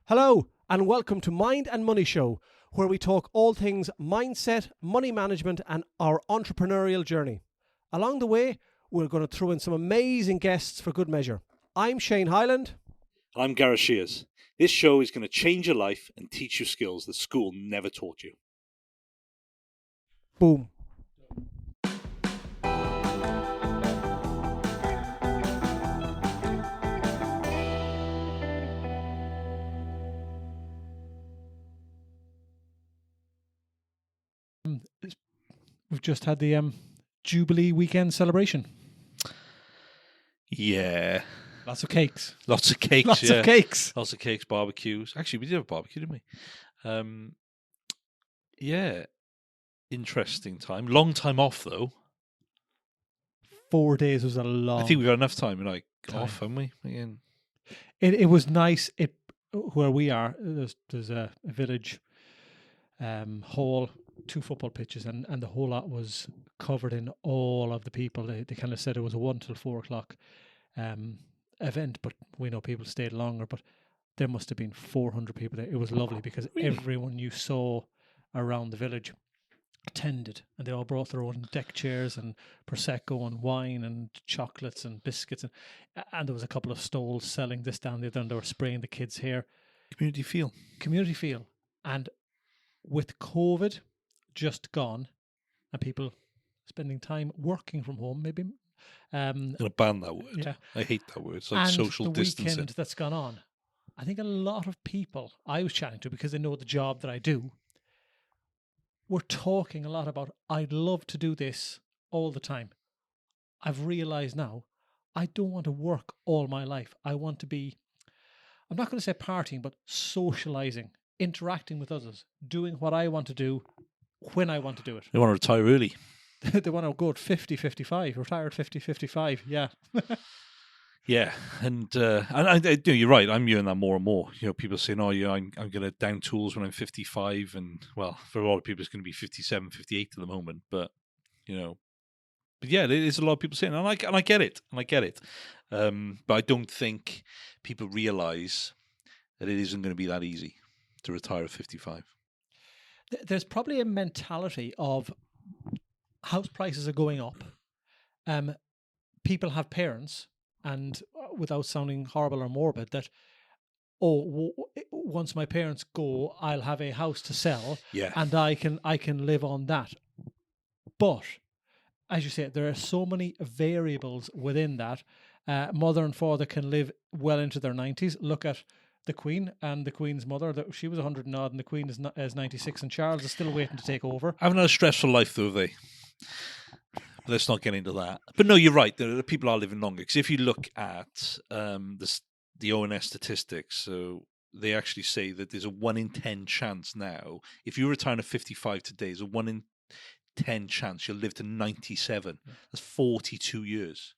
Hello, and welcome to Mind and Money Show, where we talk all things mindset, money management, and our entrepreneurial journey. Along the way, we're going to throw in some amazing guests for good measure. I'm Shane Hyland. I'm Gareth Shears. This show is going to change your life and teach you skills that school never taught you. Boom. We've just had the Jubilee weekend celebration. Yeah. Lots of cakes. Lots of cakes, Lots of cakes. Lots of cakes, barbecues. Actually, we did have a barbecue, didn't we? Yeah. Interesting time. Long time off, though. 4 days was a long I think we've got enough time off, haven't we? Again. It was nice. Where we are, there's a village hall, 2 football pitches, and the whole lot was covered in all of the people. They kind of said it was a 1 till 4 o'clock event, but we know people stayed longer. But there must have been 400 people there. It was lovely because everyone you saw around the village attended, and they all brought their own deck chairs and prosecco and wine and chocolates and biscuits, and there was a couple of stalls selling this down the other, and they were spraying the kids' hair. Community feel. And with COVID just gone and people spending time working from home, maybe I'm going to ban that word. Yeah. I hate that word. It's like and social the distancing. Weekend that's gone on, I think a lot of people I was chatting to, because they know the job that I do, we're talking a lot about, I'd love to do this all the time. I've realized now I don't want to work all my life. I want to be, I'm not going to say partying, but socializing, interacting with others, doing what I want to do when I want to do it. They want to retire early. They want to go at 50, 55, retired 50, 55, yeah. Yeah, and you're right. I'm hearing that more and more. People saying, "Oh, yeah, I'm going to down tools when I'm 55," and well, for a lot of people, it's going to be 57, 58 at the moment. But yeah, there's a lot of people saying, and I get it, but I don't think people realise that it isn't going to be that easy to retire at 55. There's probably a mentality of house prices are going up. People have parents. And without sounding horrible or morbid, that, once my parents go, I'll have a house to sell, and I can live on that. But, as you say, there are so many variables within that. Mother and father can live well into their 90s. Look at the Queen and the Queen's mother. She was 100 and odd, and the Queen is 96, and Charles is still waiting to take over. I haven't had a stressful life, though, have they? Let's not get into that. But no, you're right. The people are living longer. Because if you look at the ONS statistics, so they actually say that there's a 1 in 10 chance now. If you retire at 55 today, there's a 1 in 10 chance you'll live to 97. That's 42 years.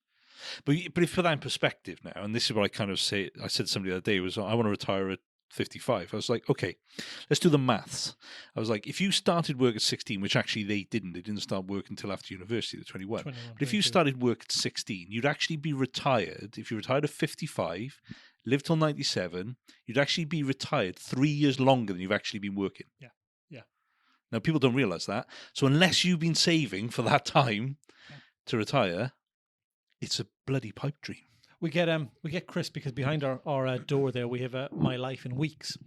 But if you put that in perspective now, and this is what I kind of say, I said to somebody the other day, was I want to retire at 55. I was like, okay, let's do the maths. I was like, if you started work at 16, which actually they didn't start work until after university, they're 21. But if you started work at 16, you'd actually be retired. If you retired at 55, lived till 97, you'd actually be retired 3 years longer than you've actually been working. Yeah. Now, people don't realize that. So unless you've been saving for that time to retire, it's a bloody pipe dream. We get Chris, because behind our door there we have My Life in Weeks,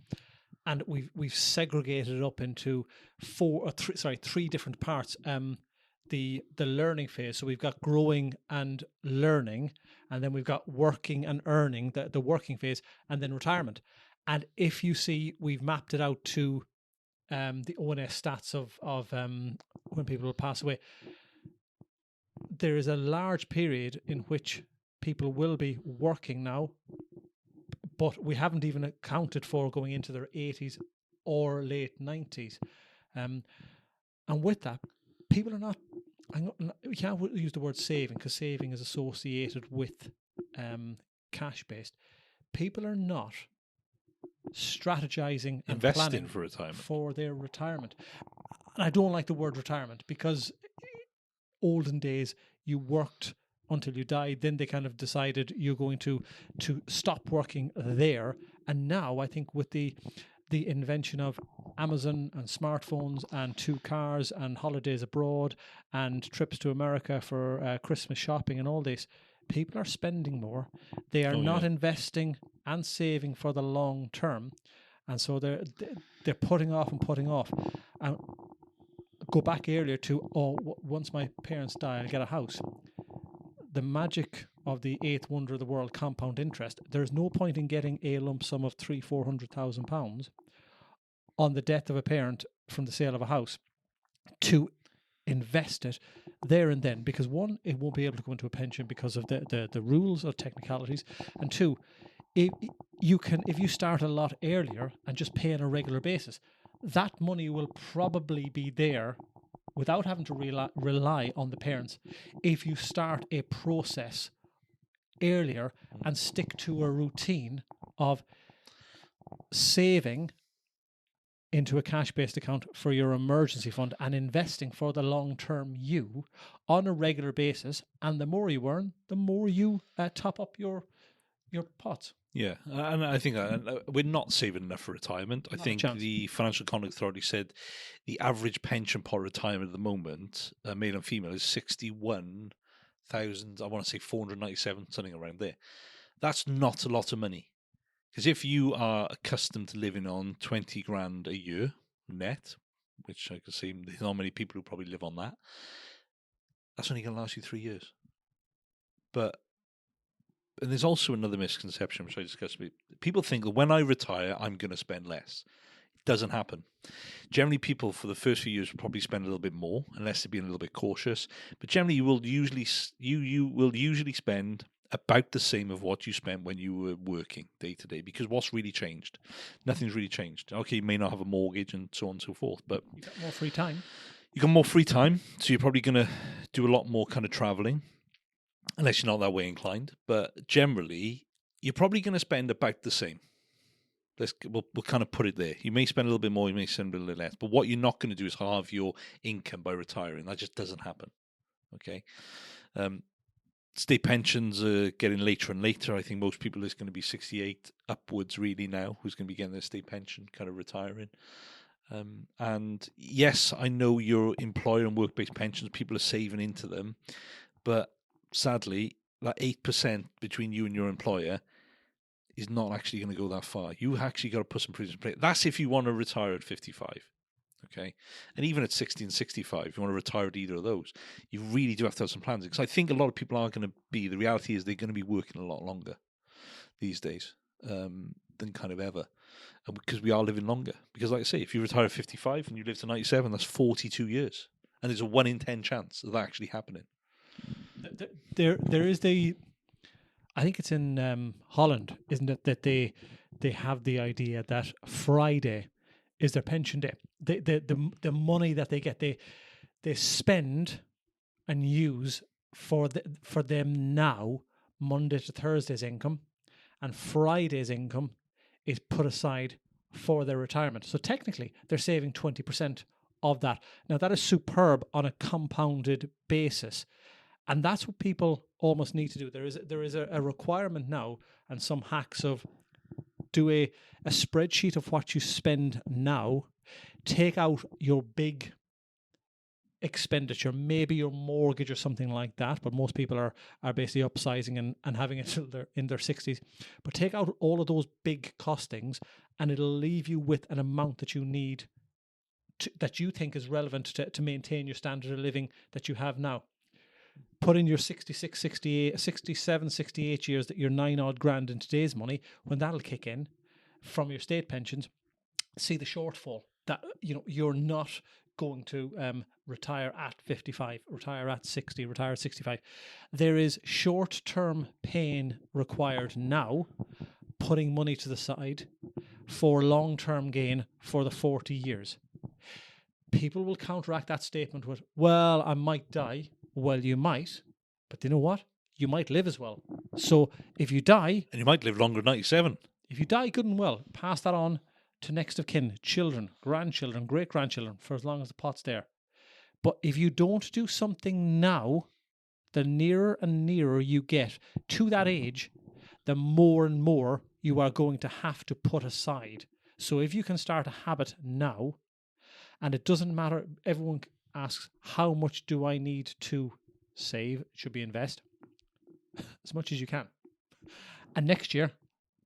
and we've segregated it up into 3 different parts. The learning phase. So we've got growing and learning, and then we've got working and earning, the working phase, and then retirement. And if you see, we've mapped it out to the ONS stats of when people will pass away. There is a large period in which people will be working now, but we haven't even accounted for going into their 80s or late 90s. And with that, people are not, we can't use the word saving, because saving is associated with cash-based. People are not strategizing and investing planning for retirement, for their retirement. And I don't like the word retirement, because olden days you worked until you die. Then they kind of decided you're going to stop working there. And now I think with the invention of Amazon and smartphones and 2 cars and holidays abroad and trips to America for Christmas shopping and all this, people are spending more. They are not investing and saving for the long term, and so they're putting off and putting off. And go back earlier to once my parents die, I'll get a house. The magic of the eighth wonder of the world, compound interest. There's no point in getting a lump sum of £300,000-400,000 on the death of a parent from the sale of a house to invest it there and then, because one, it won't be able to go into a pension because of the rules or technicalities, and two, if you start a lot earlier and just pay on a regular basis, that money will probably be there without having to rely on the parents if you start a process earlier and stick to a routine of saving into a cash-based account for your emergency fund and investing for the long-term you on a regular basis. And the more you earn, the more you top up your pots. Yeah, and I think we're not saving enough for retirement. I think the Financial Conduct Authority said the average pension pot retirement at the moment, male and female, is 61,000. I want to say 497, something around there. That's not a lot of money, because if you are accustomed to living on 20 grand a year net, which I can see there's not many people who probably live on that, that's only going to last you 3 years. And there's also another misconception, which I discussed with people think that when I retire, I'm going to spend less. It doesn't happen. Generally, people for the first few years will probably spend a little bit more, unless they're being a little bit cautious. But generally, you will usually spend about the same of what you spent when you were working day to day. Because what's really changed? Nothing's really changed. Okay, you may not have a mortgage and so on and so forth, but you got more free time. You got more free time, so you're probably going to do a lot more kind of traveling. Unless you're not that way inclined, but generally, you're probably going to spend about the same. We'll kind of put it there. You may spend a little bit more, you may spend a little less, but what you're not going to do is halve your income by retiring. That just doesn't happen. Okay. State pensions are getting later and later. I think most people is going to be 68 upwards really now who's going to be getting their state pension, kind of retiring. And yes, I know your employer and work-based pensions, people are saving into them, but sadly, that 8% between you and your employer is not actually going to go that far. You actually got to put some provisions in place. That's if you want to retire at 55, okay? And even at 60 and 65, if you want to retire at either of those, you really do have to have some plans. Because I think a lot of people are going to be, the reality is they're going to be working a lot longer these days than kind of ever. And because we are living longer. Because like I say, if you retire at 55 and you live to 97, that's 42 years. And there's a 1 in 10 chance of that actually happening. There is I think it's in Holland, isn't it, that they have the idea that Friday is their pension day. The money that they get, they spend and use for them now, Monday to Thursday's income, and Friday's income is put aside for their retirement. So technically, they're saving 20% of that. Now, that is superb on a compounded basis. And that's what people almost need to do. There is a requirement now, and some hacks of do a spreadsheet of what you spend now, take out your big expenditure, maybe your mortgage or something like that, but most people are basically upsizing and having it till they're in their 60s. But take out all of those big costings, and it'll leave you with an amount that you need, that you think is relevant to maintain your standard of living that you have now. Put in your 66, 68, 67, 68 years, that you're 9 odd grand in today's money, when that'll kick in from your state pensions. See the shortfall that you're not going to retire at 55, retire at 60, retire at 65. There is short-term pain required now, putting money to the side for long-term gain for the 40 years. People will counteract that statement with, well, I might die. Well, you might, but you know what? You might live as well. So if you die... And you might live longer than 97. If you die good and well, pass that on to next of kin, children, grandchildren, great-grandchildren, for as long as the pot's there. But if you don't do something now the nearer and nearer you get to that age, the more and more you are going to have to put aside. So if you can start a habit now, and it doesn't matter, everyone asks, how much do I need to save? It should be invest as much as you can. And next year,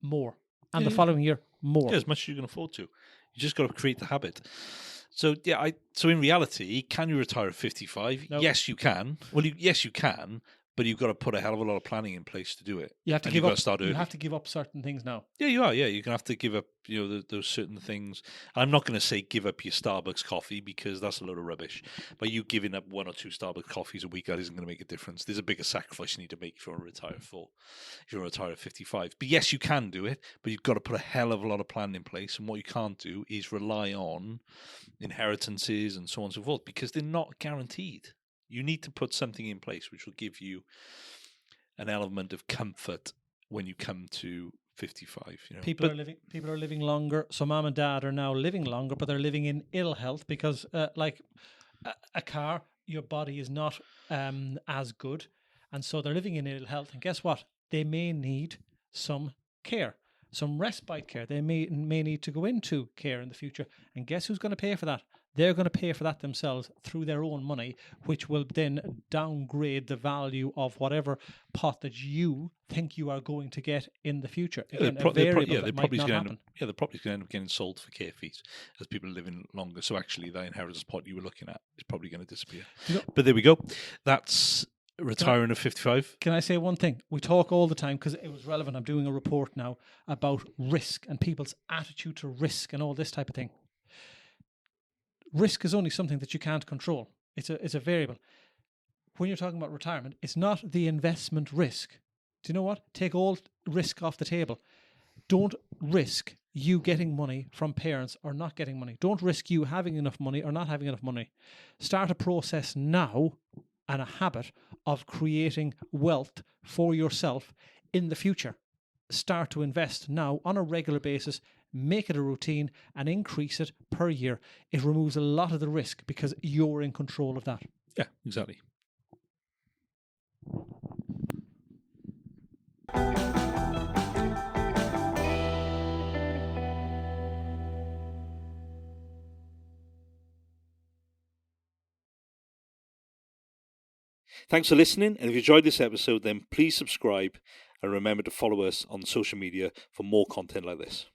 more. And the following year, more. Yeah, as much as you can afford to. You just got to create the habit. So so in reality, can you retire at 55? No. Yes, you can. Well, yes, you can, but you've got to put a hell of a lot of planning in place to do it. You have to and give you've up. got to start early. You have to give up certain things now. Yeah, you are. Yeah, you're gonna have to give up. Those certain things. I'm not going to say give up your Starbucks coffee because that's a load of rubbish. But you giving up 1 or 2 Starbucks coffees a week, that isn't going to make a difference. There's a bigger sacrifice you need to make if you want to retire if you want to retire at 55. But yes, you can do it. But you've got to put a hell of a lot of planning in place. And what you can't do is rely on inheritances and so on and so forth because they're not guaranteed. You need to put something in place which will give you an element of comfort when you come to 55. People are living longer. So mom and dad are now living longer, but they're living in ill health because, like a car, your body is not as good, and so they're living in ill health. And guess what? They may need some care, some respite care. They may need to go into care in the future. And guess who's going to pay for that? They're going to pay for that themselves through their own money, which will then downgrade the value of whatever pot that you think you are going to get in the future. Again, they're probably going to end up getting sold for care fees as people are living longer. So actually, that inheritance pot you were looking at is probably going to disappear. But there we go. That's retiring at 55. Can I say one thing? We talk all the time because it was relevant. I'm doing a report now about risk and people's attitude to risk and all this type of thing. Risk is only something that you can't control. It's a variable. When you're talking about retirement, it's not the investment risk. Do you know what? Take all risk off the table. Don't risk you getting money from parents or not getting money. Don't risk you having enough money or not having enough money. Start a process now and a habit of creating wealth for yourself in the future. Start to invest now on a regular basis. Make it a routine and increase it per year. It removes a lot of the risk because you're in control of that. Yeah, exactly. Thanks for listening, and if you enjoyed this episode, then please subscribe and remember to follow us on social media for more content like this.